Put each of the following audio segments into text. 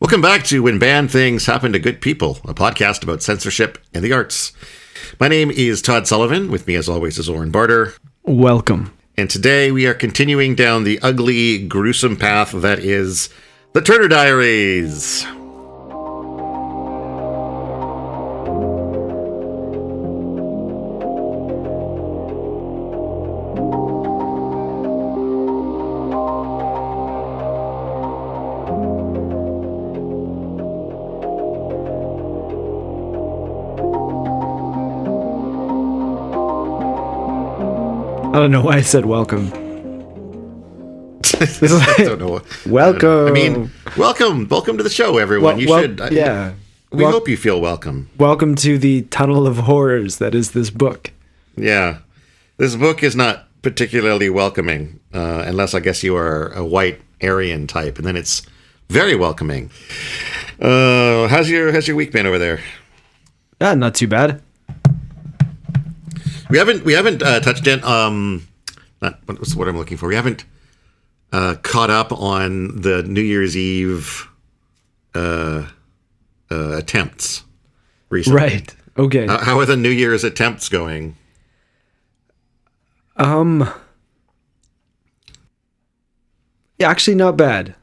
Welcome back to When Bad Things Happen to Good People, a podcast about censorship and the arts. My name is Todd Sullivan. With me, as always, is Oren Barter. Welcome. And today we are continuing down the ugly, gruesome path that is the Turner Diaries. I don't know why I said welcome. I don't know. Welcome. I mean, welcome to the show, everyone. You should. Yeah. We hope you feel welcome. Welcome to the tunnel of horrors that is this book. Yeah. This book is not particularly welcoming, unless I guess you are a white Aryan type, and then it's very welcoming. How's your week been over there? Not too bad. We haven't touched in what's what I'm looking for. We haven't caught up on the New Year's Eve attempts recently. Right. Okay. How are the New Year's attempts going? Yeah, actually not bad.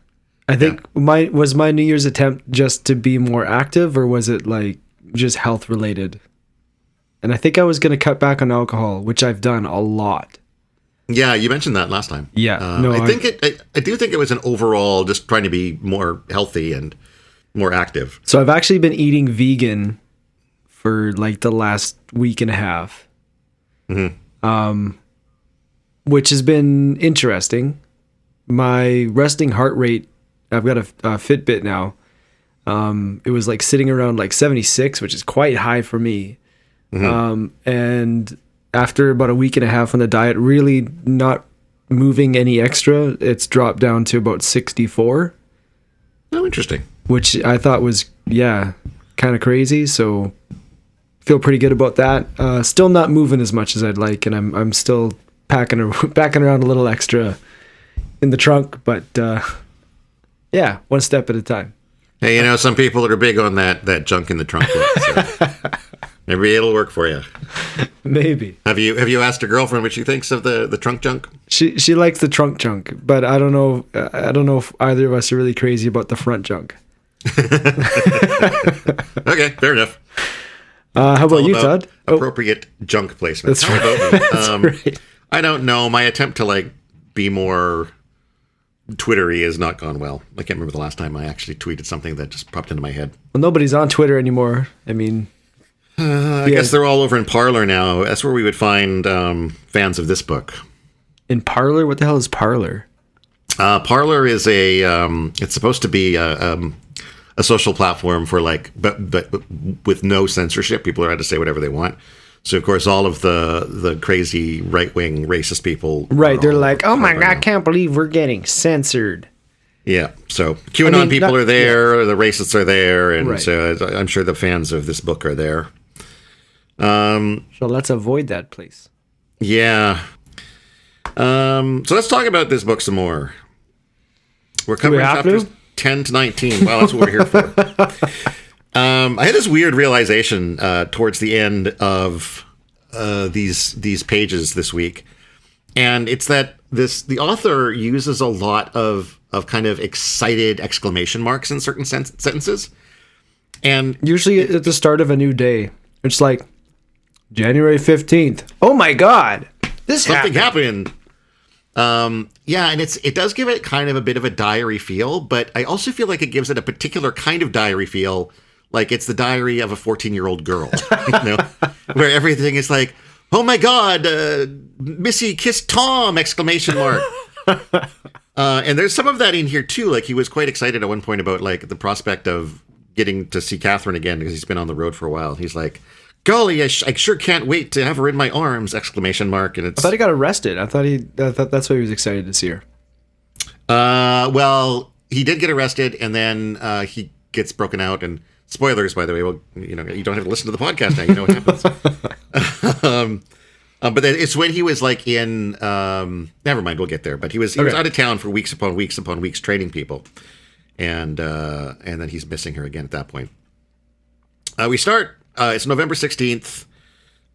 I think my New Year's attempt just to be more active, or was it like just health related? And I think I was going to cut back on alcohol, which I've done a lot. Yeah, you mentioned that last time. Yeah. I do think it was an overall just trying to be more healthy and more active. So I've actually been eating vegan for like the last week and a half. Mm-hmm. Which has been interesting. My resting heart rate, I've got a Fitbit now. It was like sitting around like 76, which is quite high for me. Mm-hmm. And after about a week and a half on the diet, really not moving any extra, it's dropped down to about 64. Oh, interesting. Which I thought was, kind of crazy. So feel pretty good about that. Still not moving as much as I'd like, and I'm still packing around a little extra in the trunk, but one step at a time. Hey, some people are big on that junk in the trunk. So. Maybe it'll work for you. Maybe. Have you asked a girlfriend what she thinks of the trunk junk? She likes the trunk junk, but I don't know if either of us are really crazy about the front junk. Okay, fair enough. How about you, Todd? Appropriate junk placement. That's right. That's right. I don't know. My attempt to be more Twittery has not gone well. I can't remember the last time I actually tweeted something that just popped into my head. Well, nobody's on Twitter anymore. I mean. I guess they're all over in Parler now. That's where we would find fans of this book. In Parler? What the hell is Parler? Parler is it's supposed to be a social platform for but with no censorship. People are allowed to say whatever they want. So of course, all of the crazy right-wing racist people, right? They're like, "Oh my god, I can't believe we're getting censored." Yeah, so QAnon people are there, the racists are there, and so I'm sure the fans of this book are there. So let's avoid that place. Yeah. So let's talk about this book some more. We're covering chapters 10 to 19. Well, that's what we're here for. I had this weird realization towards the end of these pages this week, and it's that the author uses a lot of kind of excited exclamation marks in certain sentences, and usually at the start of a new day, it's like January 15th. Oh my God, something happened. And it does give it kind of a bit of a diary feel, but I also feel like it gives it a particular kind of diary feel, like it's the diary of a 14-year-old girl, where everything is like, oh my God, Missy kissed Tom! Exclamation mark. And there's some of that in here too. Like he was quite excited at one point about the prospect of getting to see Catherine again because he's been on the road for a while. He's like, golly, I sure can't wait to have her in my arms! Exclamation mark. And I thought he got arrested. I thought that's why he was excited to see her. Well, he did get arrested, and then he gets broken out. And spoilers, by the way. Well, you don't have to listen to the podcast now. You know what happens. But it's when he was never mind, we'll get there. But he was out of town for weeks upon weeks upon weeks training people. and then he's missing her again at that point. We start. It's November 16th,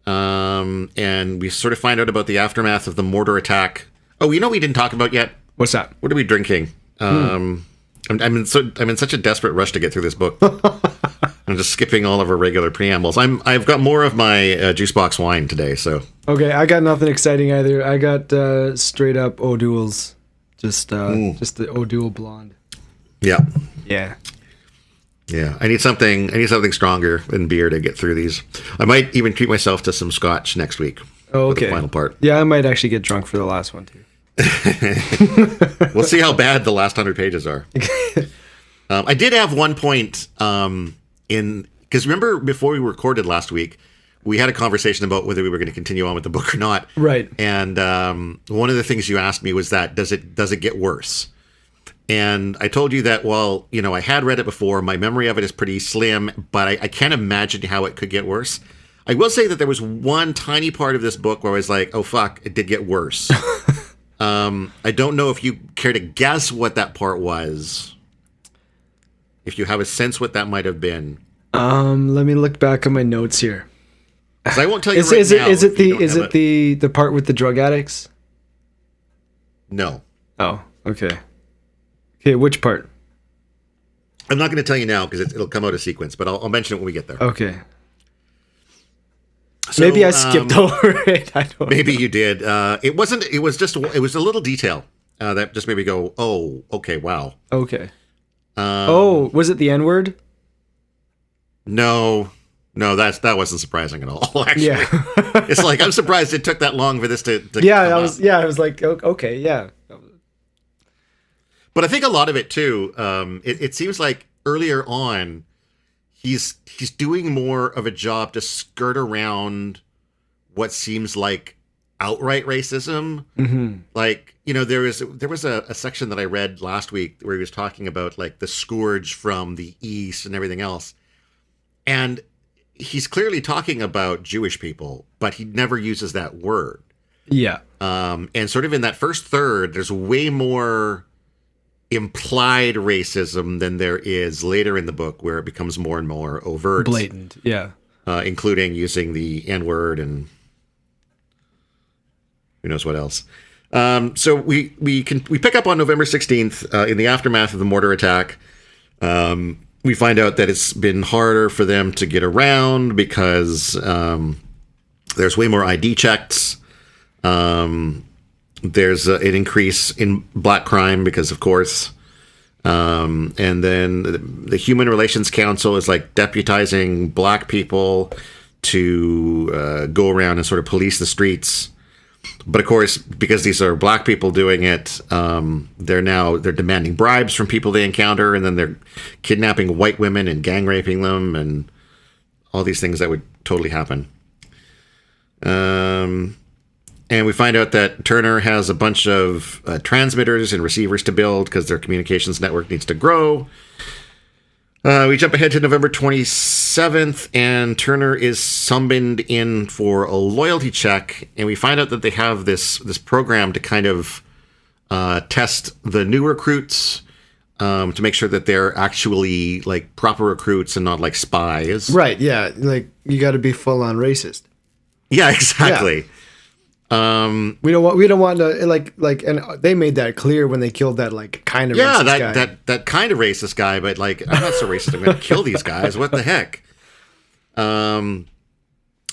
and we sort of find out about the aftermath of the mortar attack. Oh, you know what we didn't talk about yet? What's that? What are we drinking? I'm in such a desperate rush to get through this book. I'm just skipping all of our regular preambles. I've got more of my juice box wine today, so. Okay, I got nothing exciting either. I got straight up O'Doul's, just the O'Doul blonde. Yeah. Yeah. Yeah, I need something stronger than beer to get through these. I might even treat myself to some scotch next week. Oh, okay. For the final part. Yeah, I might actually get drunk for the last one too. We'll see how bad the last 100 pages are. I did have one point because remember before we recorded last week, we had a conversation about whether we were going to continue on with the book or not. Right. And one of the things you asked me was that does it get worse? And I told you that, well, I had read it before. My memory of it is pretty slim, but I can't imagine how it could get worse. I will say that there was one tiny part of this book where I was like, oh, fuck, it did get worse. I don't know if you care to guess what that part was. If you have a sense what that might have been. Let me look back on my notes here. Because I won't tell you Is it the part with the drug addicts? No. Oh, okay. Okay, which part? I'm not going to tell you now because it'll come out of sequence, but I'll mention it when we get there. Okay. So, maybe I skipped over it. I don't maybe know. you did. It wasn't. It was a little detail that just made me go, "Oh, okay, wow." Okay. Was it the N-word? No, that wasn't surprising at all. Actually, Yeah. It's like I'm surprised it took that long for this to Yeah, come I up. was like, okay, yeah. But I think a lot of it too. It seems like earlier on, he's doing more of a job to skirt around what seems like outright racism. Mm-hmm. Like, there was a section that I read last week where he was talking about like the scourge from the East and everything else. And he's clearly talking about Jewish people, but he never uses that word. Yeah. And sort of in that first third, there's way more implied racism than there is later in the book, where it becomes more and more overt, Blatant. Yeah. including using the N-word and who knows what else. So we pick up on November 16th in the aftermath of the mortar attack. We find out that it's been harder for them to get around because there's way more ID checks. There's an increase in black crime because, of course, and then the Human Relations Council is like deputizing black people to go around and sort of police the streets. But of course, because these are black people doing it, they're demanding bribes from people they encounter, and then they're kidnapping white women and gang raping them, and all these things that would totally happen. And we find out that Turner has a bunch of transmitters and receivers to build because their communications network needs to grow. We jump ahead to November 27th, and Turner is summoned in for a loyalty check, and we find out that they have this program to kind of test the new recruits to make sure that they're actually like proper recruits and not like spies. Right. Yeah. Like you got to be full on racist. Yeah, exactly. Yeah. We don't want to like, and they made that clear when they killed that like kind of racist guy. that kind of racist guy, but like I'm not so racist. I'm going to kill these guys. What the heck? And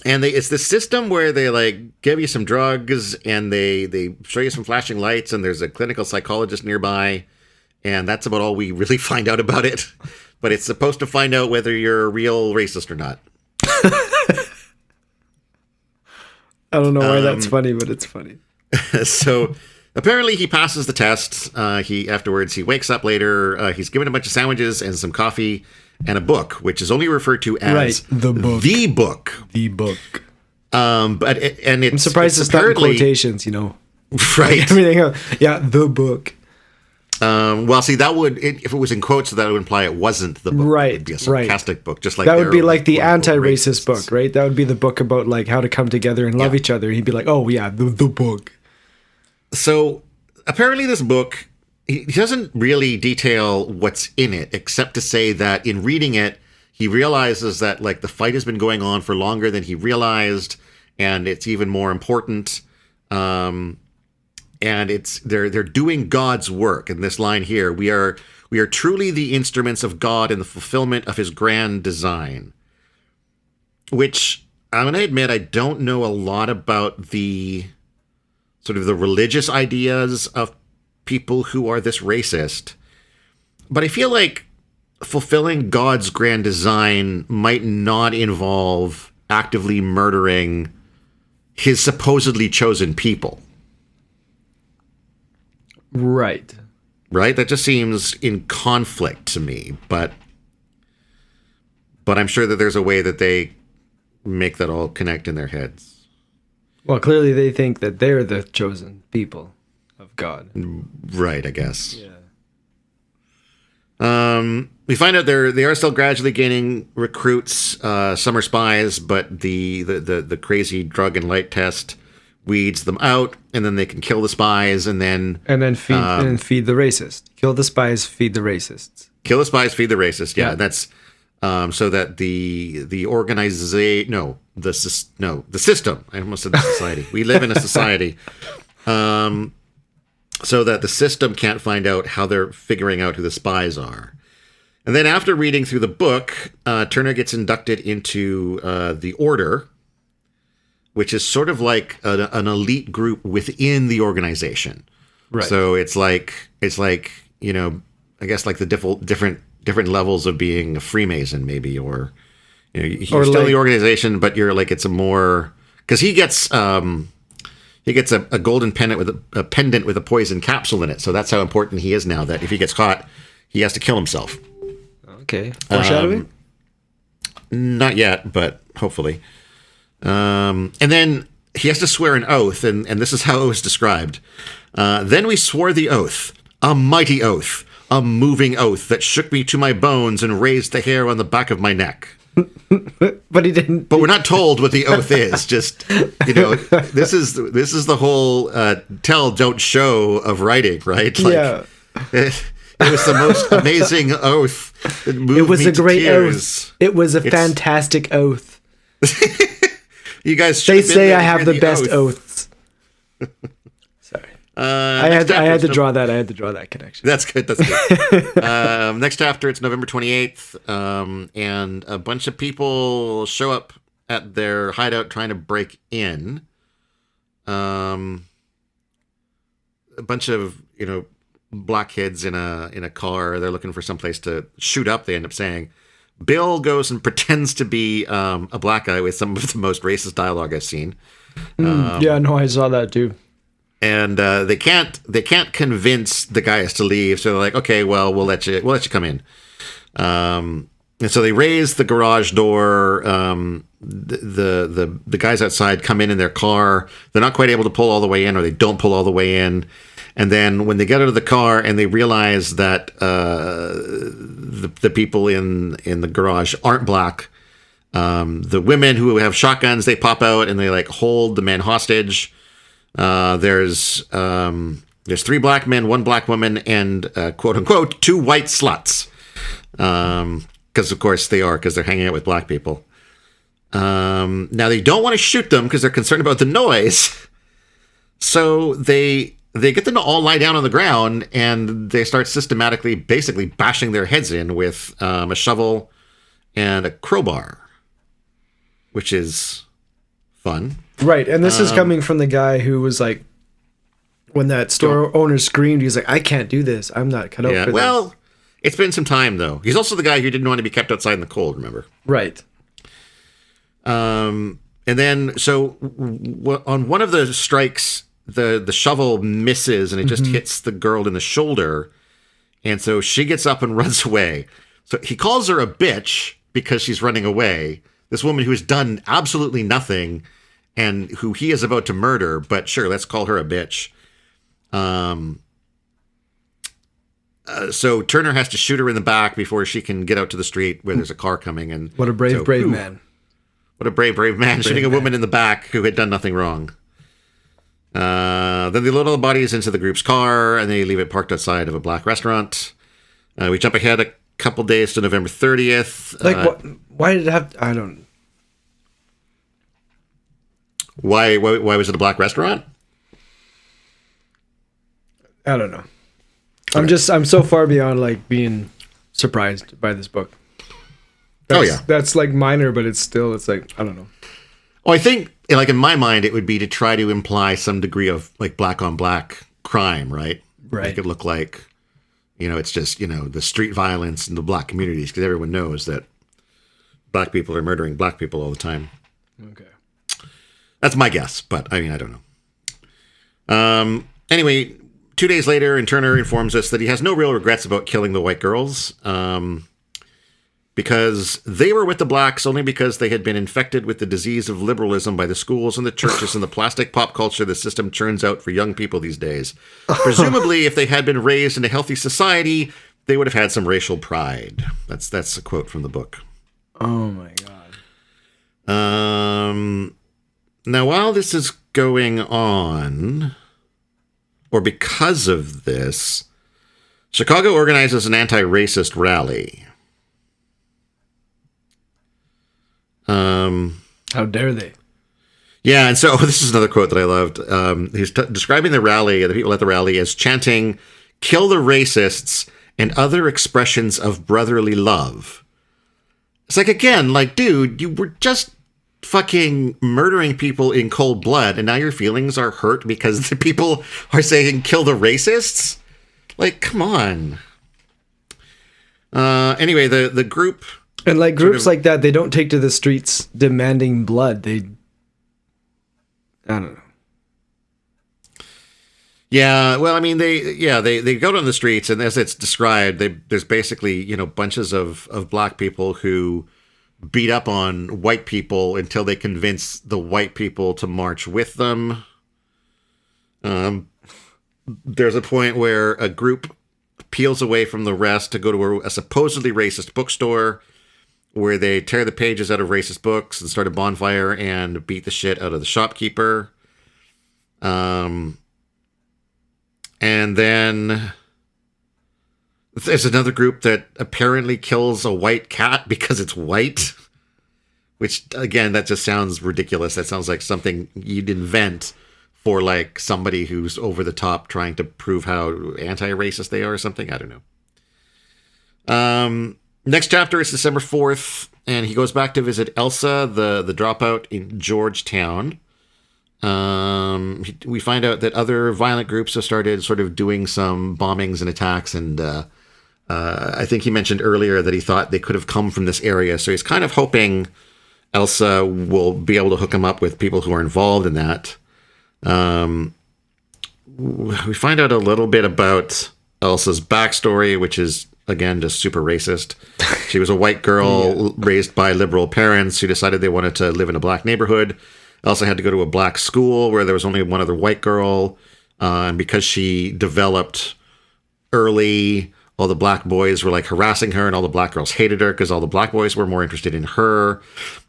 it's this system where they like give you some drugs and they show you some flashing lights, and there's a clinical psychologist nearby, and that's about all we really find out about it. But it's supposed to find out whether you're a real racist or not. I don't know why that's funny, but it's funny. So apparently he passes the test. Afterwards he wakes up later. He's given a bunch of sandwiches and some coffee and a book, which is only referred to as the book. The book. The book. I'm surprised it's not in quotations. Right? Everything else. Yeah, the book. Well, see, that would if it was in quotes, that would imply it wasn't the book. Right, it would be a sarcastic book, just like that would be like the racists. anti-racist book, right? That would be the book about like how to come together and love each other. He'd be like, "Oh yeah, the book." So apparently, this book he doesn't really detail what's in it, except to say that in reading it, he realizes that like the fight has been going on for longer than he realized, and it's even more important. And they're doing God's work. In this line here, we are truly the instruments of God in the fulfillment of His grand design. Which I'm going to admit, I don't know a lot about the sort of the religious ideas of people who are this racist, but I feel like fulfilling God's grand design might not involve actively murdering His supposedly chosen people. Right. Right? That just seems in conflict to me, but I'm sure that there's a way that they make that all connect in their heads. Well, clearly they think that they're the chosen people of God. Right, I guess. Yeah. We find out they are still gradually gaining recruits. Some are spies, but the crazy drug and light test weeds them out, and then they can kill the spies, and then feed the racist. Kill the spies, feed the racists. Kill the spies, feed the racist. Yeah, Yeah. that's so that the system. I almost said the society. We live in a society. So that the system can't find out how they're figuring out who the spies are. And then after reading through the book, Turner gets inducted into the Order, which is sort of like an elite group within the organization. Right. So it's like I guess like the different levels of being a Freemason, maybe, or you're still in the organization, but you're like it's a more because he gets a golden pendant with a poison capsule in it. So that's how important he is now. That if he gets caught, he has to kill himself. Okay. Foreshadowing? Not yet, but hopefully. And then he has to swear an oath, and this is how it was described. Then we swore the oath, a mighty oath, a moving oath that shook me to my bones and raised the hair on the back of my neck. But he didn't. But we're not told what the oath is. Just this is the whole tell, don't show of writing, right? Like, yeah. It was the most amazing oath. It was me a to great tears. oath. It was a fantastic oath. You guys. They say I have the best oaths. Sorry. I had to draw that. I had to draw that connection. That's good. That's good. Next chapter, it's November 28th, and a bunch of people show up at their hideout trying to break in. A bunch of black kids in a car. They're looking for someplace to shoot up. They end up saying. Bill goes and pretends to be a black guy with some of the most racist dialogue I've seen. Yeah, no, I saw that too. And they can't convince the guys to leave, so they're like, okay, well, we'll let you come in. And so they raise the garage door. The guys outside come in their car. They're not quite able to pull all the way in, or they don't pull all the way in. And then when they get out of the car and they realize that the people in the garage aren't black, the women who have shotguns, they pop out and they like hold the men hostage. There's 3 black men, 1 black woman, and quote unquote 2 white sluts. Because of course they are, because they're hanging out with black people. Now they don't want to shoot them because they're concerned about the noise. So they get them to all lie down on the ground and they start systematically, basically bashing their heads in with a shovel and a crowbar, which is fun. Right, and this is coming from the guy who was like, when that store owner screamed, he was like, I can't do this. I'm not cut out for this. Well, it's been some time, though. He's also the guy who didn't want to be kept outside in the cold, remember? Right. And then, so on one of the strikes, the shovel misses and it just hits the girl in the shoulder. And so she gets up and runs away. So he calls her a bitch because she's running away. This woman who has done absolutely nothing and who he is about to murder, but sure, let's call her a bitch. So Turner has to shoot her in the back before she can get out to the street where there's a car coming. And what a brave man. What a brave man shooting a woman in the back who had done nothing wrong. Then they load all the bodies into the group's car, and they leave it parked outside of a black restaurant. We jump ahead a couple days to November 30th. Why did it have... I don't... Why was it a black restaurant? I don't know. I'm so far beyond like being surprised by this book. That's like minor, but it's like, I don't know. Well, I think like in my mind, it would be to try to imply some degree of like black on black crime, right? Right. Make it look like, it's just, the street violence in the black communities, because everyone knows that black people are murdering black people all the time. Okay. That's my guess, but I mean, I don't know. Anyway, 2 days later, and Turner informs us that he has no real regrets about killing the white girls, because they were with the blacks only because they had been infected with the disease of liberalism by the schools and the churches and the plastic pop culture the system churns out for young people these days. Presumably, if they had been raised in a healthy society, they would have had some racial pride. That's a quote from the book. Oh my God. Now, while this is going on, or because of this, Chicago organizes an anti-racist rally. How dare they? Yeah, and so this is another quote that I loved. He's describing the rally, the people at the rally, as chanting, "Kill the racists," and other expressions of brotherly love. It's like, again, like, dude, you were just fucking murdering people in cold blood, and now your feelings are hurt because the people are saying kill the racists? Like, come on. Anyway, the group... And like groups like that, they don't take to the streets demanding blood. I don't know. Yeah, well, I mean, they go down the streets, and as it's described, there's basically, bunches of black people who beat up on white people until they convince the white people to march with them. There's a point where a group peels away from the rest to go to a supposedly racist bookstore, where they tear the pages out of racist books and start a bonfire and beat the shit out of the shopkeeper. And then there's another group that apparently kills a white cat because it's white. Which, again, that just sounds ridiculous. That sounds like something you'd invent for, like, somebody who's over the top trying to prove how anti-racist they are or something. I don't know. Next chapter is December 4th, and he goes back to visit Elsa, the dropout in Georgetown. We find out that other violent groups have started sort of doing some bombings and attacks, and I think he mentioned earlier that he thought they could have come from this area, so he's kind of hoping Elsa will be able to hook him up with people who are involved in that. We find out a little bit about Elsa's backstory, which is, again, just super racist. She was a white girl raised by liberal parents who decided they wanted to live in a black neighborhood. Elsa had to go to a black school where there was only one other white girl. And because she developed early, all the black boys were like harassing her, and all the black girls hated her because all the black boys were more interested in her.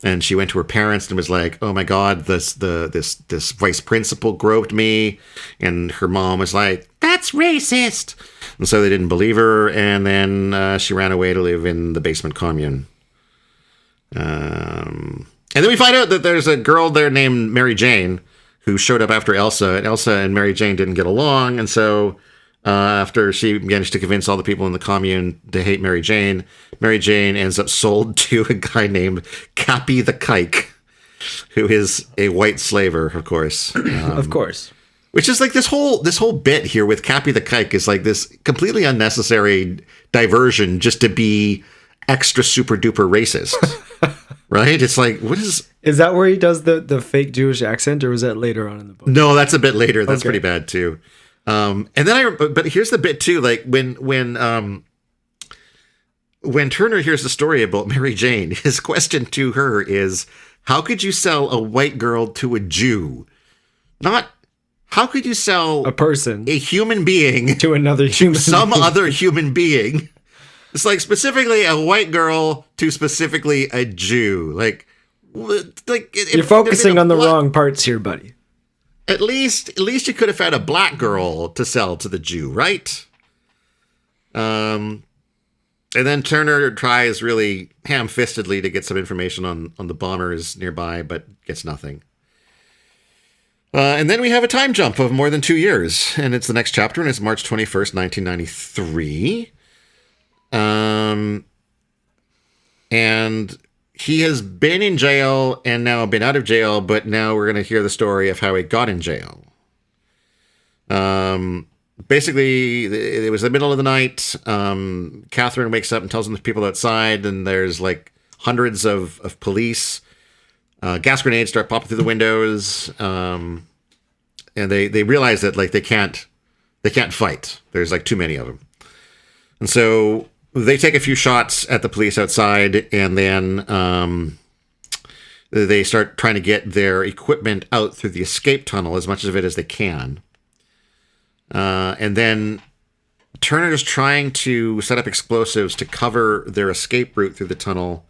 And she went to her parents and was like, "Oh my God, this vice principal groped me." And her mom was like, "That's racist." And so they didn't believe her. And then she ran away to live in the basement commune. And then we find out that there's a girl there named Mary Jane who showed up after Elsa. And Elsa and Mary Jane didn't get along. And so after she managed to convince all the people in the commune to hate Mary Jane ends up sold to a guy named Cappy the Kike, who is a white slaver, of course. Of course. Which is like this whole bit here with Cappy the Kike is like this completely unnecessary diversion just to be extra super duper racist. Right? It's like, what is... Is that where he does the fake Jewish accent, or was that later on in the book? No, that's a bit later. That's pretty bad too. And then but here's the bit too, like when Turner hears the story about Mary Jane, his question to her is, how could you sell a white girl to a Jew? Not, how could you sell a person, a human being to another human to some other human being? It's like specifically a white girl to specifically a Jew. Like you're focusing on the wrong parts here, buddy. At least you could have had a black girl to sell to the Jew, right? And then Turner tries really ham-fistedly to get some information on the bombers nearby, but gets nothing. And then we have a time jump of more than 2 years, and it's the next chapter, and it's March 21st, 1993. And he has been in jail and now been out of jail, but now we're going to hear the story of how he got in jail. Basically, it was the middle of the night. Catherine wakes up and tells them there's people outside, and there's like hundreds of police. Gas grenades start popping through the windows, and they realize that like they can't fight. There's like too many of them, and so they take a few shots at the police outside, and then they start trying to get their equipment out through the escape tunnel, as much of it as they can. And then Turner is trying to set up explosives to cover their escape route through the tunnel.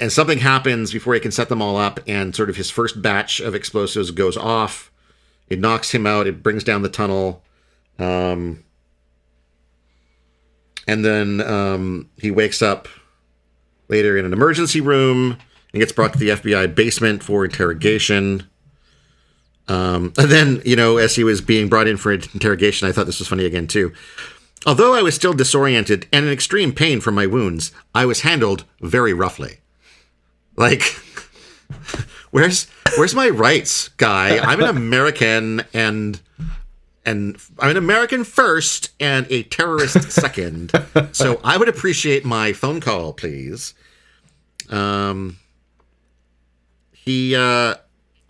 And something happens before he can set them all up, and sort of his first batch of explosives goes off. It knocks him out. It brings down the tunnel. And then he wakes up later in an emergency room and gets brought to the FBI basement for interrogation. And then, as he was being brought in for interrogation, I thought this was funny again, too. Although I was still disoriented and in extreme pain from my wounds, I was handled very roughly. Like, where's my rights, guy? I'm an American and I'm an American first and a terrorist second. So I would appreciate my phone call, please. He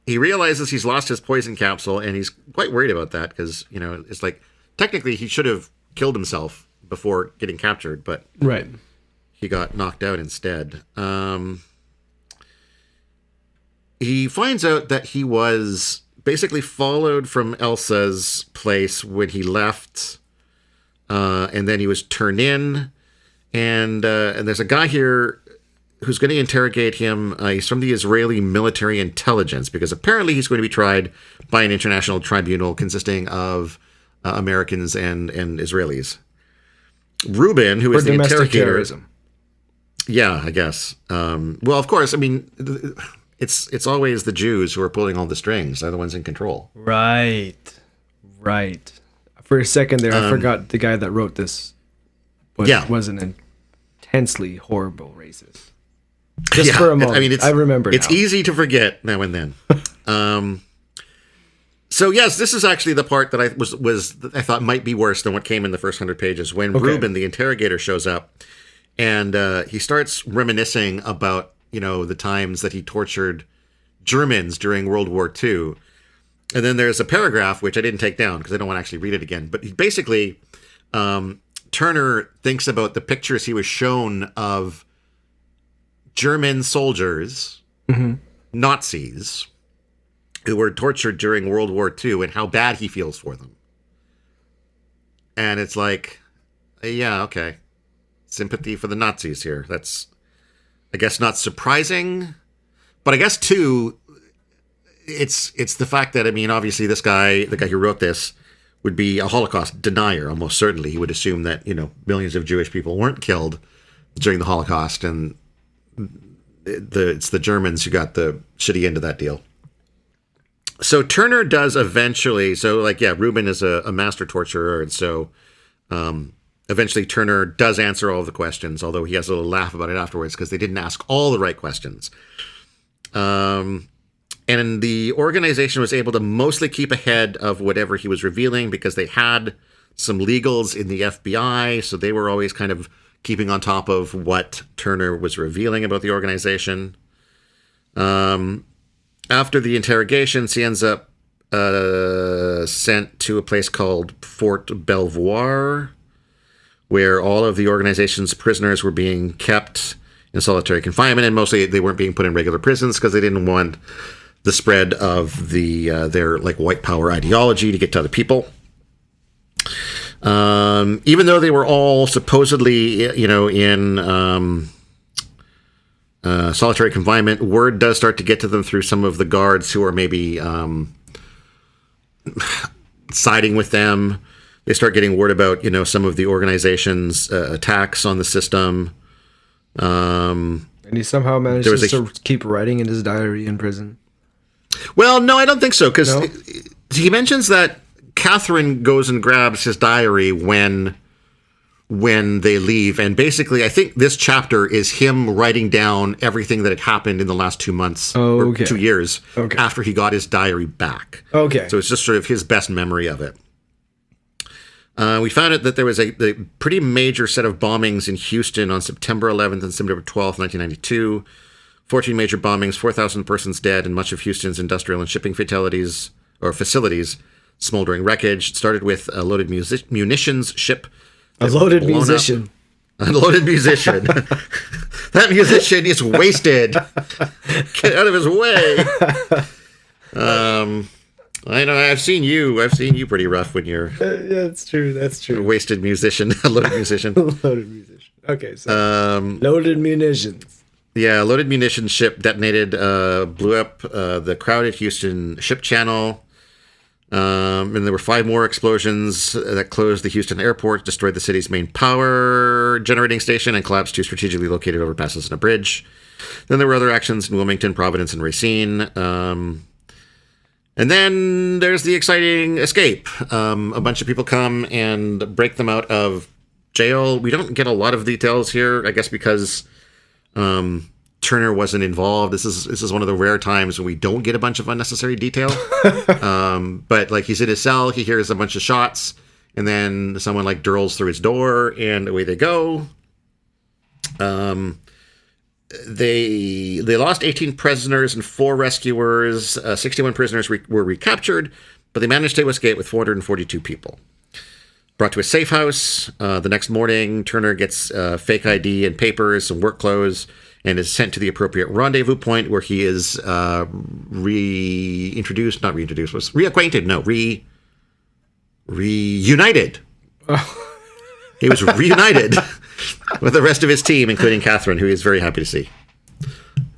realizes he's lost his poison capsule, and he's quite worried about that because, it's like technically he should have killed himself before getting captured, but right. He got knocked out instead. He finds out that he was basically followed from Elsa's place when he left, and then he was turned in, and there's a guy here who's going to interrogate him. He's from the Israeli military intelligence, because apparently he's going to be tried by an international tribunal consisting of Americans and Israelis. Reuben, who is the interrogator. Terrorism. Yeah, I guess. Well, of course, I mean, it's always the Jews who are pulling all the strings. They're the ones in control. Right. For a second there, I forgot the guy that wrote this was an intensely horrible racist. Just for a moment. I mean, I remember it's now. Easy to forget now and then. So yes, this is actually the part that I thought might be worse than what came in the first 100 pages. When Reuben, the interrogator, shows up, and he starts reminiscing about the times that he tortured Germans during World War II. And then there's a paragraph which I didn't take down because I don't want to actually read it again. But he basically, Turner thinks about the pictures he was shown of German soldiers, Nazis, who were tortured during World War II, and how bad he feels for them. And it's like, yeah, okay. Sympathy for the Nazis here. That's, I guess, not surprising. But I guess, too, it's the fact that, I mean, obviously this guy, the guy who wrote this, would be a Holocaust denier, almost certainly. He would assume that, millions of Jewish people weren't killed during the Holocaust, and it's the Germans who got the shitty end of that deal. So Turner does eventually, Reuben is a master torturer, and so eventually Turner does answer all of the questions, although he has a little laugh about it afterwards because they didn't ask all the right questions. And the organization was able to mostly keep ahead of whatever he was revealing because they had some legals in the FBI, so they were always kind of keeping on top of what Turner was revealing about the organization. After the interrogations, he ends up sent to a place called Fort Belvoir, where all of the organization's prisoners were being kept in solitary confinement, and mostly they weren't being put in regular prisons because they didn't want the spread of their white power ideology to get to other people. Even though they were all supposedly, in solitary confinement, word does start to get to them through some of the guards who are maybe siding with them. They start getting word about, some of the organization's attacks on the system. And he somehow manages to keep writing in his diary in prison. Well, no, I don't think so, because No? he mentions that Catherine goes and grabs his diary when they leave, and basically I think this chapter is him writing down everything that had happened in the last 2 months or 2 years after he got his diary back. Okay. So it's just sort of his best memory of it. We found out that there was a pretty major set of bombings in Houston on September 11th and September 12th, 1992. 14 major bombings, 4,000 persons dead, and much of Houston's industrial and shipping facilities smoldering wreckage. It started with a loaded munitions ship. A loaded musician. Unloaded musician. That musician is wasted. Get out of his way. I know. I've seen you pretty rough when you're. Yeah, that's true. That's true. A wasted musician. A loaded musician. Loaded musician. Okay, so loaded munitions. Yeah, a loaded munitions ship detonated, blew up the crowded Houston ship channel. And there were 5 more explosions that closed the Houston airport, destroyed the city's main power generating station, and collapsed 2 strategically located overpasses and a bridge. Then there were other actions in Wilmington, Providence, and Racine. And then there's the exciting escape. A bunch of people come and break them out of jail. We don't get a lot of details here, I guess because Turner wasn't involved. This is one of the rare times when we don't get a bunch of unnecessary detail. But like he's in his cell, he hears a bunch of shots, and then someone like drills through his door, and away they go. They lost 18 prisoners and 4 rescuers. 61 prisoners were recaptured, but they managed to escape with 442 people. Brought to a safe house. The next morning, Turner gets fake ID and papers, some work clothes, and is sent to the appropriate rendezvous point where he is reunited. He was reunited with the rest of his team, including Catherine, who he is very happy to see.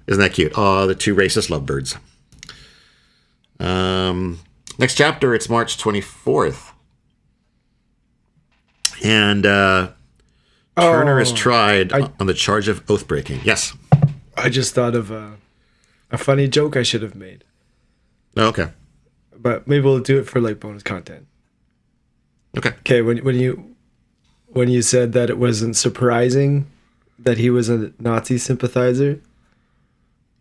Isn't that cute? Oh, the 2 racist lovebirds. Next chapter, it's March 24th. And Turner is tried on the charge of oath breaking. Yes. I just thought of a funny joke I should have made. Oh, okay. But maybe we'll do it for like bonus content. Okay. Okay, when you said that it wasn't surprising that he was a Nazi sympathizer.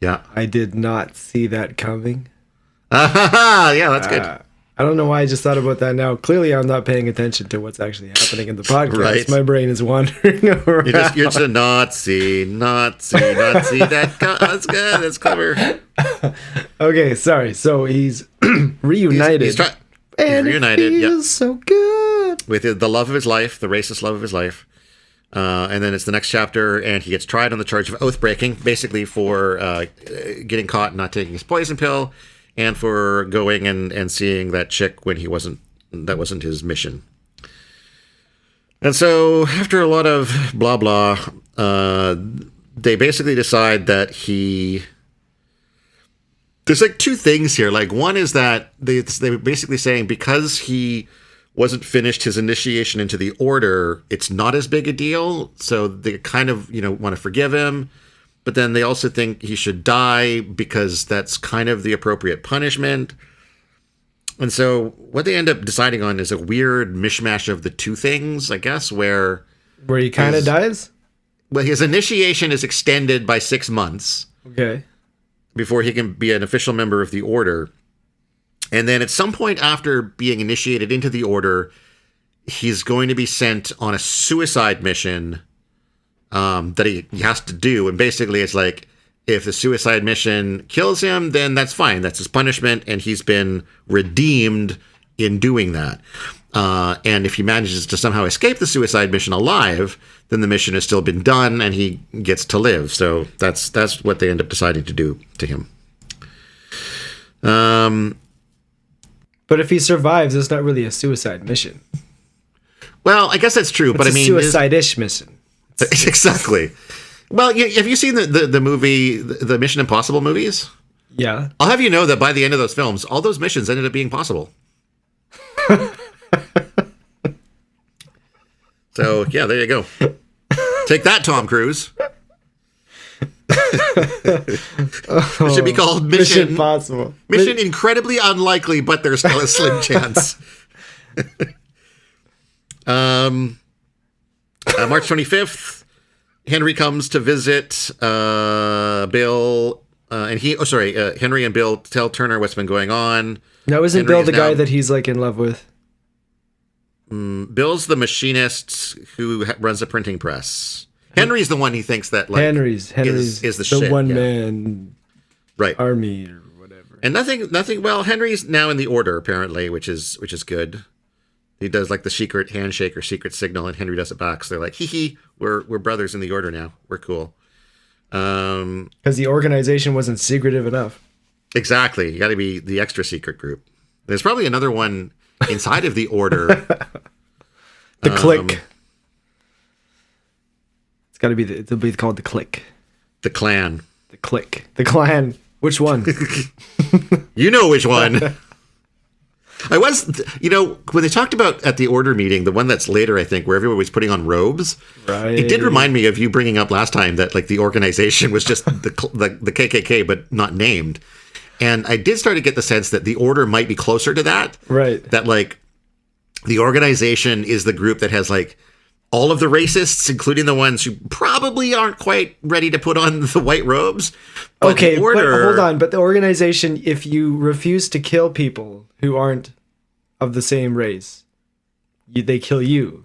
Yeah. I did not see that coming. Yeah, that's good. I don't know why I just thought about that now. Clearly, I'm not paying attention to what's actually happening in the podcast. Right. My brain is wandering around. You're just a Nazi. That's good. That's clever. Okay, sorry. So he's reunited. He's reunited. It feels so good. With the love of his life, the racist love of his life. And then it's the next chapter, and he gets tried on the charge of oath breaking, basically for getting caught and not taking his poison pill, and for going and seeing that chick when that wasn't his mission. And so after a lot of blah blah, they basically decide that there's like 2 things here. Like one is that they were basically saying because he wasn't finished his initiation into the order, it's not as big a deal. So they kind of, want to forgive him. But then they also think he should die because that's kind of the appropriate punishment. And so what they end up deciding on is a weird mishmash of the 2 things, I guess, where he kind of dies? Well, his initiation is extended by 6 months. Okay. Before he can be an official member of the order. And then at some point after being initiated into the order, he's going to be sent on a suicide mission that he has to do. And basically it's like, if the suicide mission kills him, then that's fine. That's his punishment. And he's been redeemed in doing that. And if he manages to somehow escape the suicide mission alive, then the mission has still been done and he gets to live. So that's what they end up deciding to do to him. But if he survives, it's not really a suicide mission. Well, I guess that's true. But I mean, suicide-ish mission. Exactly. Well, have you seen the movie, the Mission Impossible movies? Yeah. I'll have you know that by the end of those films, all those missions ended up being possible. So, yeah, there you go. Take that, Tom Cruise. It should be called Mission Impossible. Mission Incredibly Unlikely, but there's still a slim chance. March 25th, Henry comes to visit Bill, and Henry and Bill tell Turner what's been going on. Now, isn't Bill the guy that he's like in love with? Bill's the machinist who runs a printing press. Henry's the one he thinks that like Henry's is the shit, one man army or whatever. And nothing. Well, Henry's now in the Order apparently, which is good. He does like the secret handshake or secret signal, and Henry does it back. So they're like, hee, we're brothers in the Order now. We're cool. Because the organization wasn't secretive enough. Exactly. You got to be the extra secret group. There's probably another one inside of the Order. The Clique. It's got to be it'll be called the Clique. The Clan. The Clique. The Clan. Which one? You know which one. I was, when they talked about at the Order meeting, the one that's later, I think, where everyone was putting on robes. Right. It did remind me of you bringing up last time that like the organization was just the KKK, but not named. And I did start to get the sense that the Order might be closer to that. Right. That like the organization is the group that has like all of the racists, including the ones who probably aren't quite ready to put on the white robes. But okay, the Order, but hold on. But the organization, if you refuse to kill people who aren't of the same race, they kill you.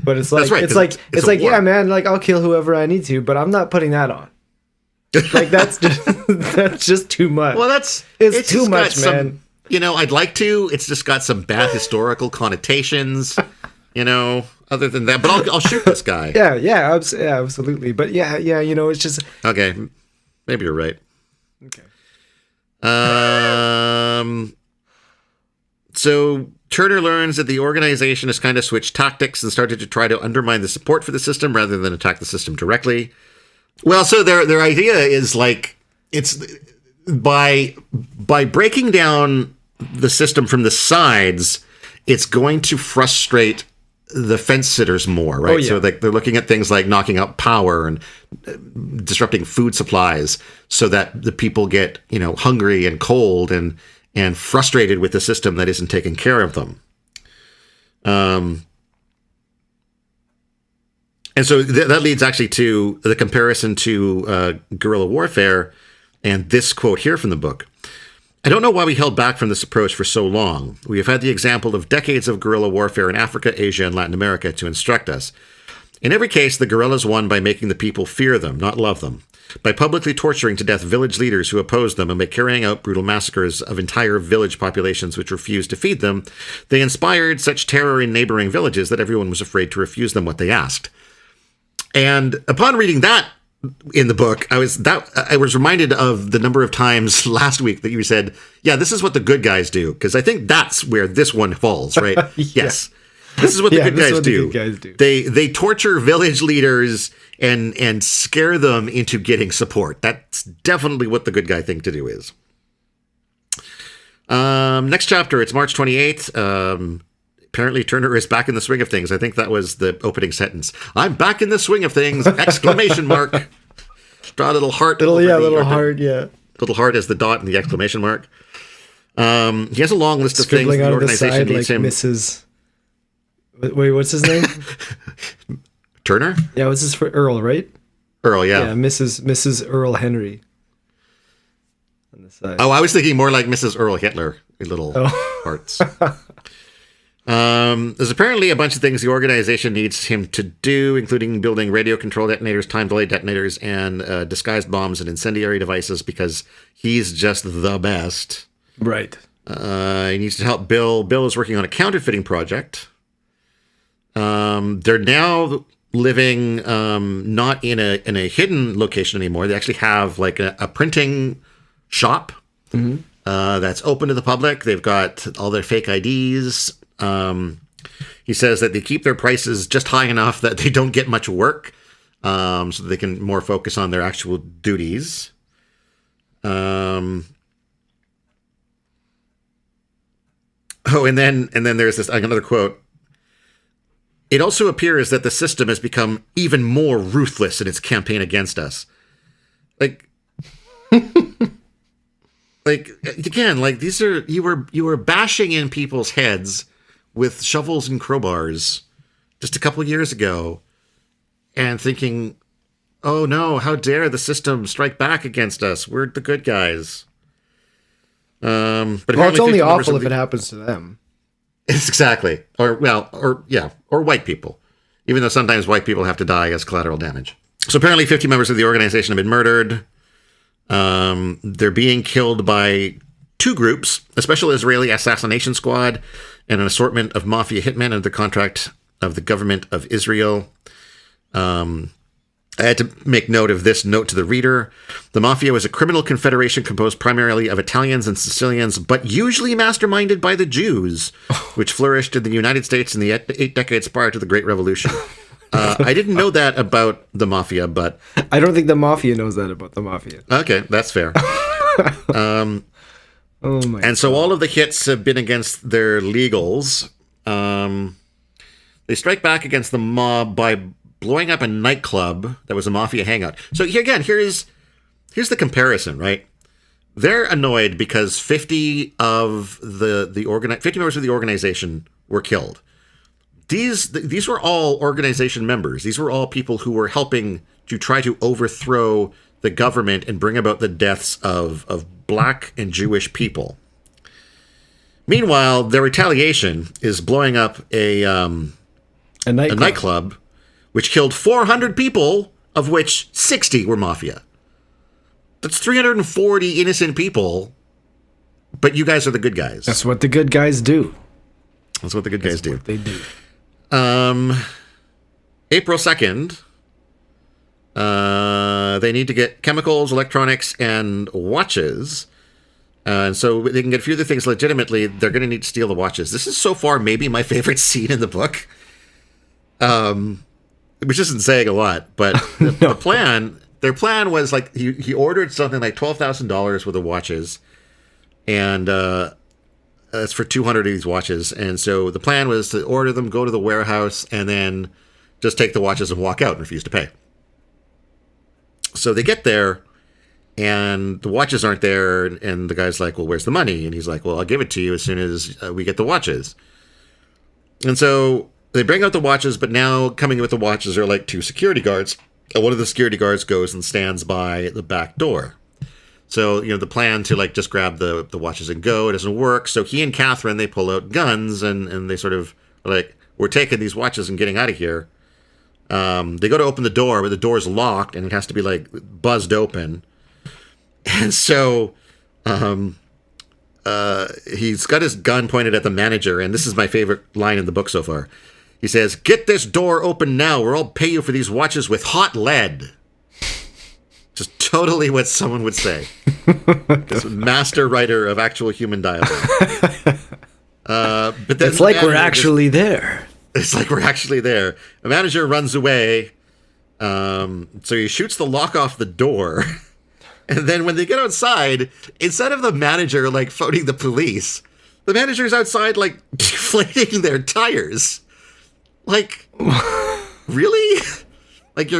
But it's like, right, it's like war. Yeah, man, like I'll kill whoever I need to, but I'm not putting that on. Like that's just too much. Well, it's too much, man. I'd like to. It's just got some bad historical connotations. Other than that, but I'll shoot this guy. Yeah, absolutely. But yeah, it's just okay. Maybe you're right. Okay. So Turner learns that the organization has kind of switched tactics and started to try to undermine the support for the system rather than attack the system directly. Well, so their idea is like it's by breaking down the system from the sides, it's going to frustrate the fence sitters more, right? Oh, yeah. So they're looking at things like knocking out power and disrupting food supplies so that the people get, hungry and cold and frustrated with the system that isn't taking care of them. And so that leads actually to the comparison to guerrilla warfare and this quote here from the book. I don't know why we held back from this approach for so long. We have had the example of decades of guerrilla warfare in Africa, Asia, and Latin America to instruct us. In every case, the guerrillas won by making the people fear them, not love them, by publicly torturing to death village leaders who opposed them, and by carrying out brutal massacres of entire village populations which refused to feed them. They inspired such terror in neighboring villages that everyone was afraid to refuse them what they asked. And upon reading that in the book, I was reminded of the number of times last week that you said, yeah, this is what the good guys do. Because I think that's where this one falls, right? Yeah. Yes. This is what the good guys do. The good guys do. They torture village leaders and scare them into getting support. That's definitely what the good guy thing to do is. Next chapter, it's March 28th. Apparently Turner is back in the swing of things. I think that was the opening sentence. I'm back in the swing of things! Exclamation mark. Draw a little heart. Little heart, yeah. Little heart as the dot and the exclamation mark. He has a long list of things Scribbling the on the organization side needs like him. Mrs. Wait, what's his name? Turner? Yeah, what's his for Earl, right? Earl, yeah. Yeah, Mrs. Earl Henry. On the side. Oh, I was thinking more like Mrs. Earl Hitler. Little hearts. There's apparently a bunch of things the organization needs him to do, including building radio control detonators, time delay detonators, and disguised bombs and incendiary devices, because he's just the best. Right. He needs to help Bill. Bill is working on a counterfeiting project. They're now living not in a hidden location anymore. They actually have like a printing shop that's open to the public. They've got all their fake IDs. He says that they keep their prices just high enough that they don't get much work, so that they can more focus on their actual duties. Oh, and then there's this another quote. It also appears that the system has become even more ruthless in its campaign against us. Like, again, like these are you were bashing in people's heads with shovels and crowbars just a couple of years ago, and thinking, "Oh no, how dare the system strike back against us? We're the good guys." But well, it's only awful if it happens to them. It's exactly, or white people, even though sometimes white people have to die as collateral damage. So apparently 50 members of the organization have been murdered. They're being killed by two groups, a special Israeli assassination squad and an assortment of mafia hitmen under the contract of the government of Israel. I had to make note of this note to the reader. The mafia was a criminal confederation composed primarily of Italians and Sicilians, but usually masterminded by the Jews, which flourished in the United States in the 8 decades prior to the Great Revolution. I didn't know that about the mafia, but... I don't think the mafia knows that about the mafia. Okay, that's fair. Oh my And so all of the hits have been against their legals. They strike back against the mob by blowing up a nightclub that was a mafia hangout. So here again, here's the comparison, right? They're annoyed because 50 of 50 members of the organization were killed. These were all organization members. These were all people who were helping to try to overthrow the government and bring about the deaths of black and Jewish people. Meanwhile, their retaliation is blowing up a nightclub, which killed 400 people, of which 60 were mafia. That's 340 innocent people, but you guys are the good guys. That's what the good guys do. That's what the good guys do. What they do. April 2nd, they need to get chemicals, electronics, and watches. And so they can get a few other things legitimately. They're going to need to steal the watches. This is so far maybe my favorite scene in the book. Which isn't saying a lot, but their plan was like he ordered something like $12,000 worth of watches, and that's for 200 of these watches. And so the plan was to order them, go to the warehouse, and then just take the watches and walk out and refuse to pay. So they get there, and the watches aren't there, and the guy's like, "Well, where's the money?" And he's like, "Well, I'll give it to you as soon as we get the watches." And so they bring out the watches, but now coming with the watches are like two security guards. And one of the security guards goes and stands by the back door. So, the plan to like just grab the watches and go, it doesn't work. So he and Catherine, they pull out guns and they sort of like, "We're taking these watches and getting out of here." They go to open the door, but the door's locked and it has to be like buzzed open. And so he's got his gun pointed at the manager. And this is my favorite line in the book so far. He says, "Get this door open now, or I'll pay you for these watches with hot lead." Just totally what someone would say. This master writer of actual human dialogue. But then it's like we're actually there. It's like we're actually there. The manager runs away. So he shoots the lock off the door. And then when they get outside, instead of the manager like phoning the police, the manager's outside like deflating their tires. Like, really? Like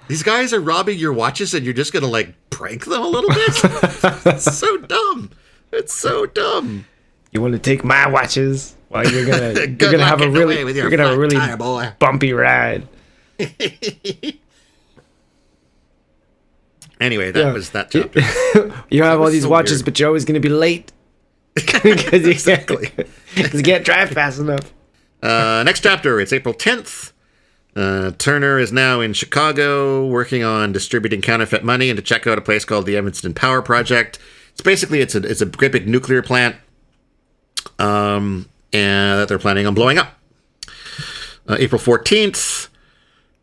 these guys are robbing your watches and you're just going to like prank them a little bit? It's so dumb. It's so dumb. You want to take my watches? Well, you're going to have a really bumpy ride. Anyway, that was that chapter. You have all these watches, weird. But you're always going to be late. Because Exactly. You can't drive fast enough. Next chapter, it's April 10th. Turner is now in Chicago working on distributing counterfeit money and to check out a place called the Evanston Power Project. It's basically, it's a great big nuclear plant and that they're planning on blowing up. April 14th,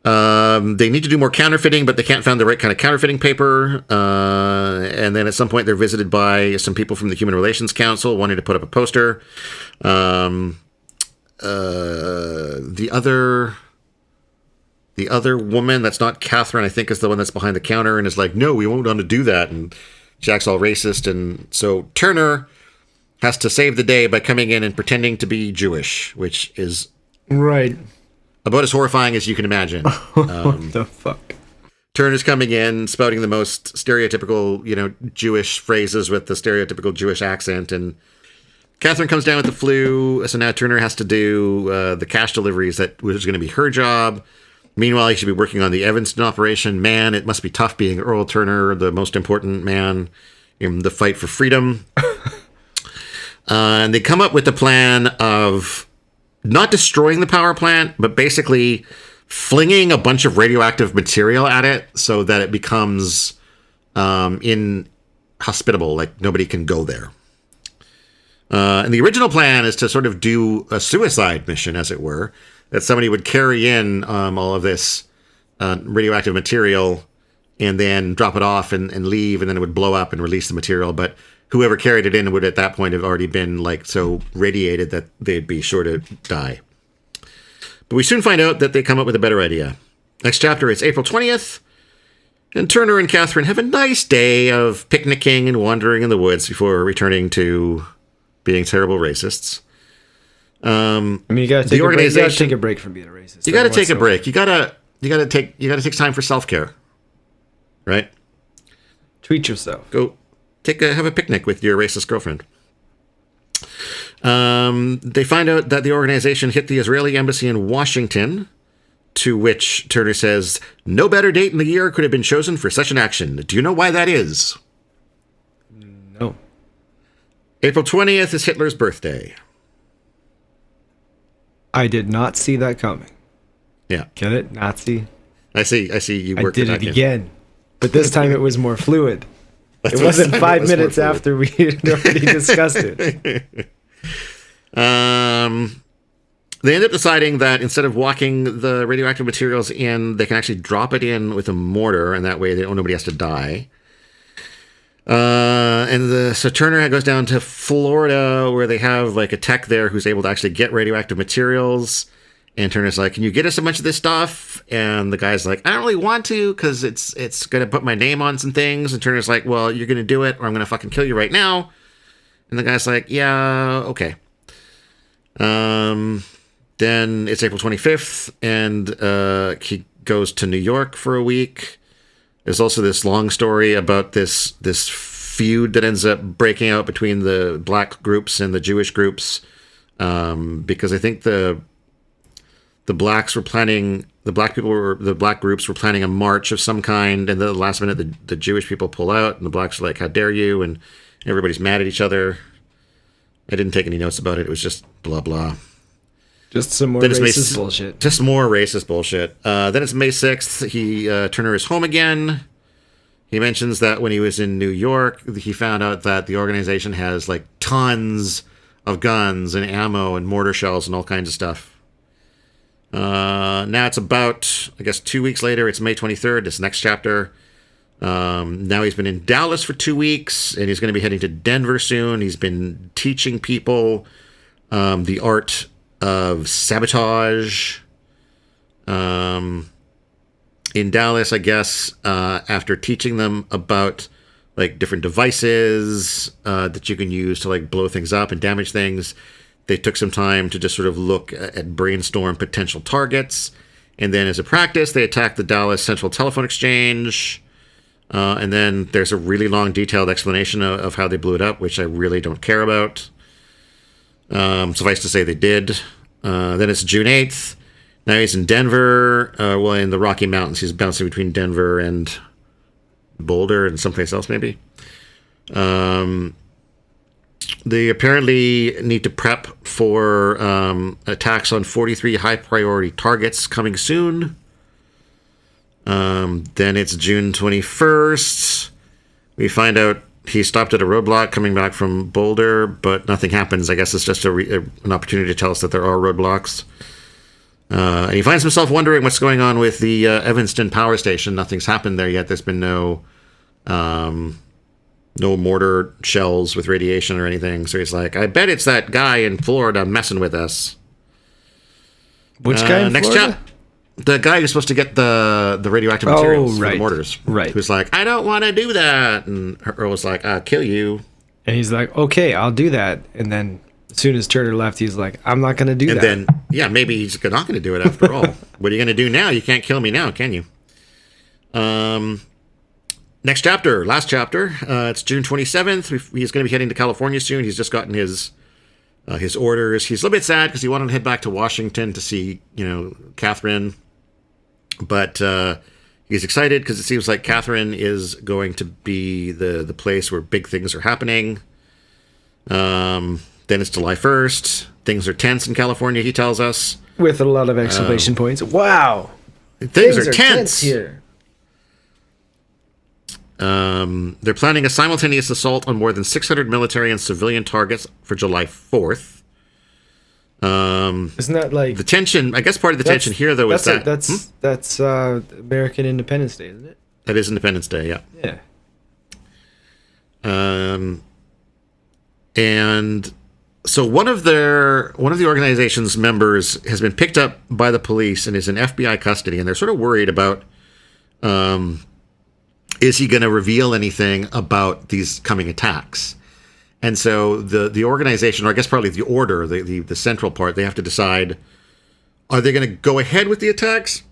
they need to do more counterfeiting, but they can't find the right kind of counterfeiting paper. And then at some point, they're visited by some people from the Human Relations Council wanting to put up a poster. The other woman that's not Catherine, I think, is the one that's behind the counter and is like, "No, we won't want to do that." And Jack's all racist. And so Turner has to save the day by coming in and pretending to be Jewish, which is Right. about as horrifying as you can imagine. What the fuck? Turner's coming in, spouting the most stereotypical, Jewish phrases with the stereotypical Jewish accent, and Catherine comes down with the flu, so now Turner has to do the cash deliveries that was going to be her job. Meanwhile, he should be working on the Evanston operation. Man, it must be tough being Earl Turner, the most important man in the fight for freedom. And they come up with the plan of not destroying the power plant, but basically flinging a bunch of radioactive material at it so that it becomes inhospitable, like nobody can go there. And the original plan is to sort of do a suicide mission, as it were, that somebody would carry in all of this radioactive material and then drop it off and leave, and then it would blow up and release the material. But whoever carried it in would at that point have already been like so radiated that they'd be sure to die. But we soon find out that they come up with a better idea. Next chapter, it's April 20th, and Turner and Catherine have a nice day of picnicking and wandering in the woods before returning to being terrible racists. I mean, you gotta take a break from being a racist. You gotta take a break. You gotta take time for self-care. Right? Treat yourself. Go have a picnic with your racist girlfriend. They find out that the organization hit the Israeli embassy in Washington, to which Turner says, no better date in the year could have been chosen for such an action. Do you know why that is? No. April 20th is Hitler's birthday. I did not see that coming. Yeah. Get it? Nazi. I see you worked it. I did it again. But this time it was more fluid. It wasn't 5 minutes after we had already discussed it. They end up deciding that instead of walking the radioactive materials in, they can actually drop it in with a mortar, and that way nobody has to die. So Turner goes down to Florida, where they have like a tech there who's able to actually get radioactive materials. And Turner's like, can you get us a bunch of this stuff? And the guy's like, I don't really want to, because it's going to put my name on some things. And Turner's like, well, you're going to do it, or I'm going to fucking kill you right now. And the guy's like, yeah, okay. Then it's April 25th, and he goes to New York for a week. There's also this long story about this feud that ends up breaking out between the black groups and the Jewish groups, because I think the black groups were planning a march of some kind, and then at the last minute the Jewish people pull out, and the blacks are like, how dare you, and everybody's mad at each other. I didn't take any notes about it. It was just blah blah. Just some more racist bullshit. Just more racist bullshit. Then it's May 6th. Turner is home again. He mentions that when he was in New York, he found out that the organization has like tons of guns and ammo and mortar shells and all kinds of stuff. Now it's about, I guess, 2 weeks later. It's May 23rd. This next chapter. Now he's been in Dallas for 2 weeks, and he's going to be heading to Denver soon. He's been teaching people the art of sabotage. In Dallas, I guess, after teaching them about like different devices that you can use to like blow things up and damage things, they took some time to just sort of look at brainstorm potential targets. And then as a practice, they attacked the Dallas Central Telephone Exchange. And then there's a really long, detailed explanation of how they blew it up, which I really don't care about. Suffice to say they did. Then it's June 8th. Now he's in Denver, in the Rocky Mountains. He's bouncing between Denver and Boulder and someplace else, maybe. They apparently need to prep for attacks on 43 high-priority targets coming soon. Then it's June 21st. We find out he stopped at a roadblock coming back from Boulder, but nothing happens. I guess it's just an opportunity to tell us that there are roadblocks. And he finds himself wondering what's going on with the Evanston power station. Nothing's happened there yet. There's been no mortar shells with radiation or anything. So he's like, I bet it's that guy in Florida messing with us. Which guy in Florida? The guy who's supposed to get the radioactive materials for the mortars. Right. Who's like, I don't want to do that. And Earl was like, I'll kill you. And he's like, okay, I'll do that. And then as soon as Turner left, he's like, I'm not going to do that. And then, maybe he's not going to do it after all. What are you going to do now? You can't kill me now, can you? Next chapter, last chapter. It's June 27th. He's going to be heading to California soon. He's just gotten his orders. He's a little bit sad because he wanted to head back to Washington to see, Catherine. But he's excited because it seems like Catherine is going to be the place where big things are happening. Then it's July 1st. Things are tense in California, he tells us. With a lot of exclamation points. Wow. Things are tense here. They're planning a simultaneous assault on more than 600 military and civilian targets for July 4th. Isn't that like the tension? I guess part of the tension here, though, is that that's American Independence Day, isn't it? That is Independence Day, yeah. Yeah. And so one of the organization's members has been picked up by the police and is in FBI custody, and they're sort of worried about. Is he going to reveal anything about these coming attacks? And so the organization, or I guess probably the order, the central part, they have to decide, are they going to go ahead with the attacks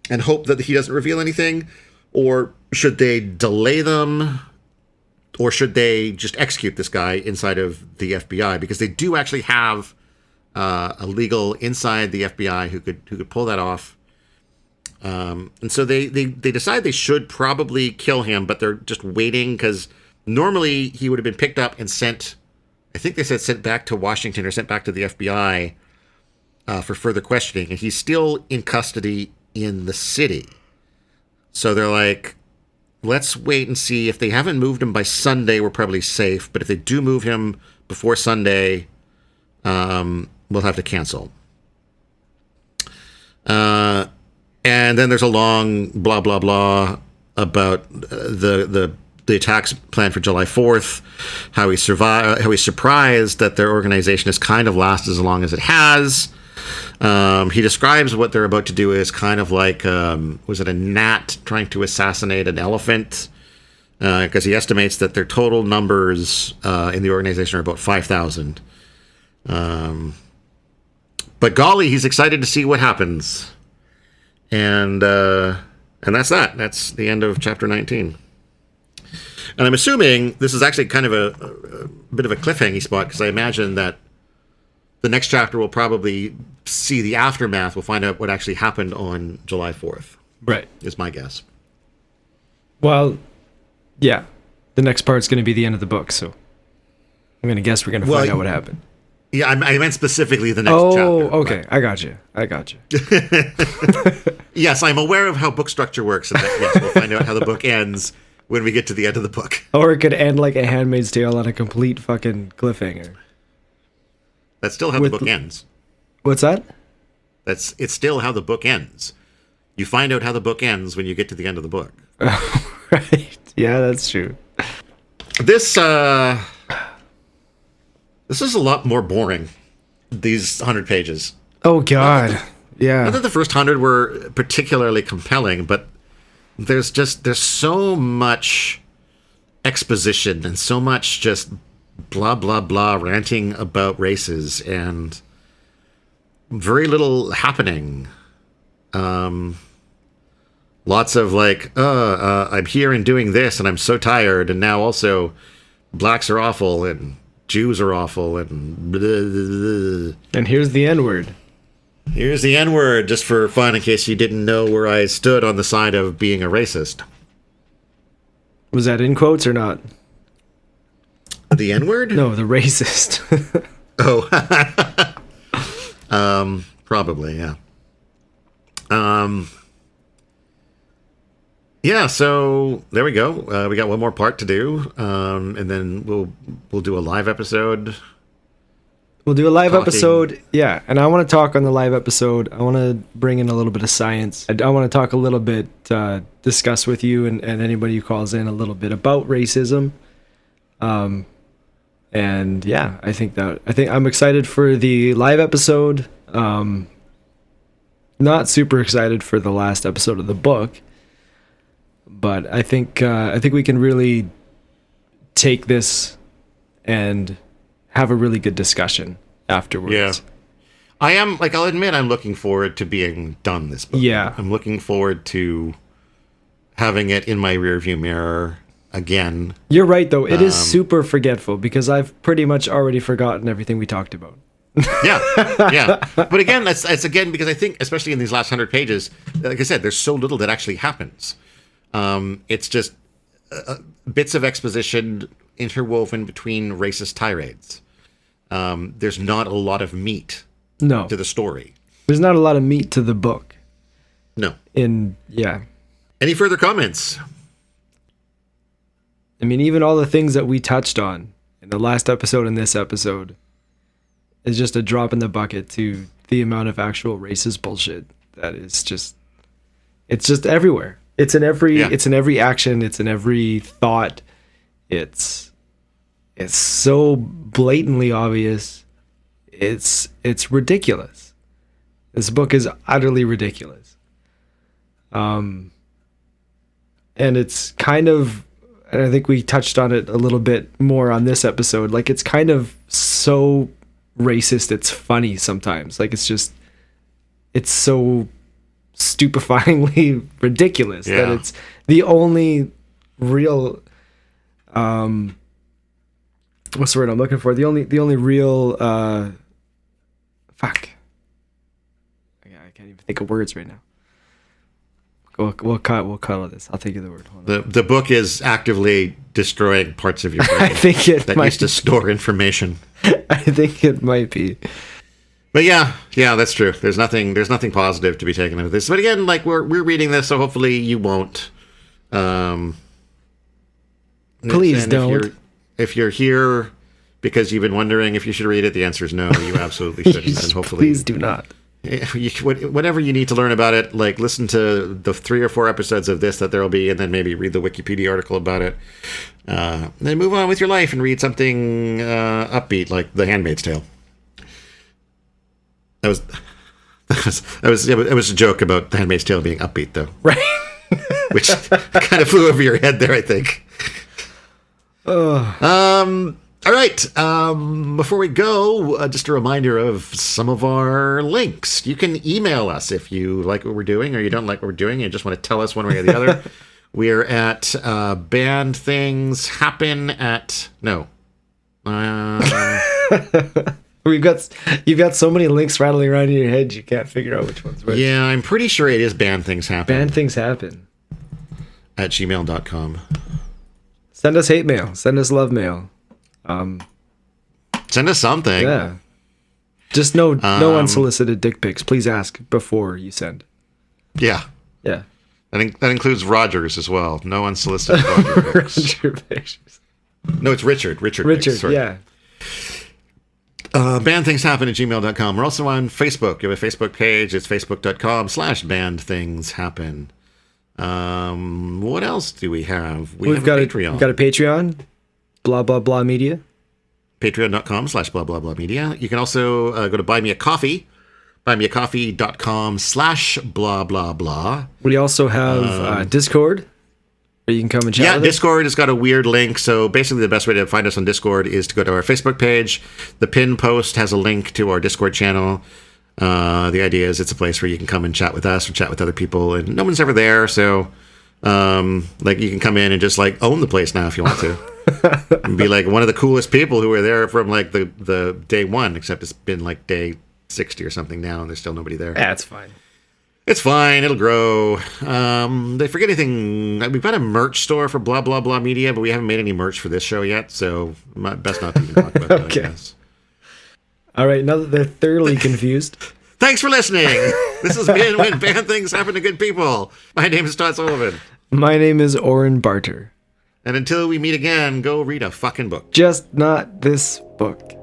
and hope that he doesn't reveal anything? Or should they delay them? Or should they just execute this guy inside of the FBI? Because they do actually have a legal inside the FBI who could pull that off. And so they decide they should probably kill him, but they're just waiting because normally he would have been picked up and sent, I think they said sent back to Washington or sent back to the FBI for further questioning. And he's still in custody in the city. So they're like, let's wait and see. If they haven't moved him by Sunday, we're probably safe. But if they do move him before Sunday, we'll have to cancel. And then there's a long blah, blah, blah about the attacks planned for July 4th, how he's surprised that their organization has kind of lasted as long as it has. He describes what they're about to do as kind of like, was it a gnat trying to assassinate an elephant? Because he estimates that their total numbers in the organization are about 5,000. But golly, he's excited to see what happens. And that's that. That's the end of chapter 19. And I'm assuming this is actually kind of a bit of a cliffhanging spot, because I imagine that the next chapter will probably see the aftermath. We'll find out what actually happened on July 4th. Right. Is my guess. Well, yeah. The next part's going to be the end of the book, so I'm going to guess we're going to find out what happened. Yeah, I meant specifically the next chapter. Oh, okay. But I got you. Yes, I'm aware of how book structure works, and that, yes, we'll find out how the book ends when we get to the end of the book. Or it could end like A Handmaid's Tale on a complete fucking cliffhanger. That's still how the book ends. What's that? It's still how the book ends. You find out how the book ends when you get to the end of the book. Right. Yeah, that's true. This is a lot more boring, these 100 pages. Oh, God. Yeah. Not that the first 100 were particularly compelling, but there's so much exposition and so much just blah, blah, blah ranting about races and very little happening. Lots of like, I'm here and doing this and I'm so tired, and now also blacks are awful and Jews are awful and blah, blah, blah. And here's the N-word. Here's the N-word, just for fun, in case you didn't know where I stood on the side of being a racist. Was that in quotes or not? The N-word? No, the racist. Oh. Probably, yeah. Yeah, so there we go. We got one more part to do, and then we'll do a live episode. We'll do a live episode, yeah. And I want to talk on the live episode. I want to bring in a little bit of science. I want to talk a little bit, discuss with you and anybody who calls in a little bit about racism. And yeah, I think I'm excited for the live episode. Not super excited for the last episode of the book, but I think we can really take this and have a really good discussion afterwards. Yeah. I am, like, I'll admit I'm looking forward to being done this book. Yeah. I'm looking forward to having it in my rearview mirror again. You're right, though. It is super forgetful because I've pretty much already forgotten everything we talked about. Yeah, yeah. But again, that's again because I think, especially in these last 100 pages, like I said, there's so little that actually happens. It's just bits of exposition interwoven between racist tirades. There's not a lot of meat No. to the story. There's not a lot of meat to the book. No. Yeah. Any further comments? I mean, even all the things that we touched on in the last episode and this episode is just a drop in the bucket to the amount of actual racist bullshit that is just, it's just everywhere. It's in every action. It's in every thought. It's so blatantly obvious. It's ridiculous. This book is utterly ridiculous. And it's kind of, and I think we touched on it a little bit more on this episode, like it's kind of so racist it's funny sometimes. Like it's so stupefyingly ridiculous that it's the only real what's the word I'm looking for? The only real fuck. I can't even think of words right now. We'll cut all this. I'll think of the word. The book is actively destroying parts of your brain I think that used to store information. I think it might be. But yeah, that's true. There's nothing positive to be taken out of this. But again, like we're reading this, so hopefully you won't. Please don't. If you're here because you've been wondering if you should read it, the answer is no. You absolutely shouldn't. And hopefully, please do not. Whatever you need to learn about it, like listen to the 3 or 4 episodes of this that there'll be, and then maybe read the Wikipedia article about it. Then move on with your life and read something upbeat like The Handmaid's Tale. It was a joke about The Handmaid's Tale being upbeat, though. Right. Which kind of flew over your head there, I think. All right. Before we go, just a reminder of some of our links. You can email us if you like what we're doing or you don't like what we're doing and you just want to tell us one way or the other. We're at bandthingshappen at... No. You've got so many links rattling around in your head you can't figure out which one's which. Yeah, I'm pretty sure it is bandthingshappen. Bandthingshappen. At gmail.com. Send us hate mail. Send us love mail. Send us something. Yeah. Just no unsolicited dick pics. Please ask before you send. Yeah. Yeah. That includes Rogers as well. No unsolicited Roger pictures. No, it's Richard. Richard, pics, sorry. Yeah. Bandthingshappen at gmail.com. We're also on Facebook. We have a Facebook page. It's facebook.com/bandthingshappen. What else do we have? We've got a Patreon. We've got a Patreon. Blah, blah, blah media. Patreon.com/blah, blah, blah media. You can also go to Buy Me a Coffee. buymeacoffee.com/blah, blah, blah. We also have Discord. Where you can come and chat with us. Discord has got a weird link. So basically the best way to find us on Discord is to go to our Facebook page. The pinned post has a link to our Discord channel. The idea is it's a place where you can come and chat with us or chat with other people, and no one's ever there. So like you can come in and just like own the place now if you want to. And be like one of the coolest people who were there from like the day one, except it's been like day 60 or something now and there's still nobody there. That's fine. It's fine. It'll grow. They forget anything. We've got a merch store for blah, blah, blah media, but we haven't made any merch for this show yet. So best not to even talk about that, okay. I guess. All right. Now that they're thoroughly confused. Thanks for listening. This has been When Bad Things Happen to Good People. My name is Todd Sullivan. My name is Oren Barter. And until we meet again, go read a fucking book. Just not this book.